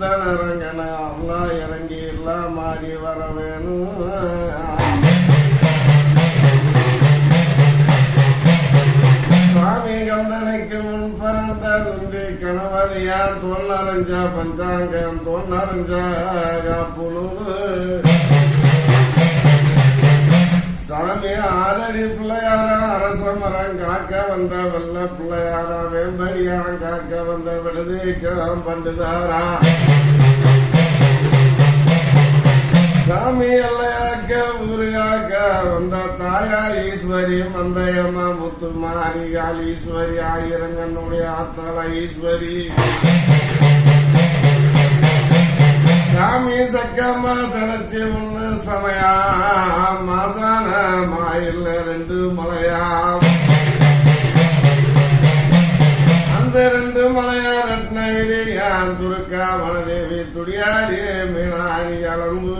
சித்தன் இறங்கன அல்லா இறங்கி எல்லாம் மாறி வர வேணும். சுவாமி கந்தனைக்கு முன் பறந்தது கணவதியான் தொன்னறிஞ்ச பஞ்சாங்கம் தொன்னறிஞ்ச புழுவு சாமி ஆரடி பிள்ளையாரா அரச மரம் காக்க வந்த வெள்ள பிள்ளையாரா வேம்பரியா காக்க வந்த விடுதிக்கம் பண்டுதாரா சாமி எல்லையாக்க ஊருகாக்க வந்த தாயா ஈஸ்வரி மந்தயம்மா முத்து மாரிகால் ஈஸ்வரி ஆயிரங்கனுடைய ஆத்தாள ஈஸ்வரி சாமி சக்கம்மா சடைச்சி ஒண்ணு சமயா மாசான மாயில்ல ரெண்டு மலையா அந்த ரெண்டு மலையா ரத்னகிரியான் துருக்கா மனதேவி துடியாரி மீனாணி அளம்பு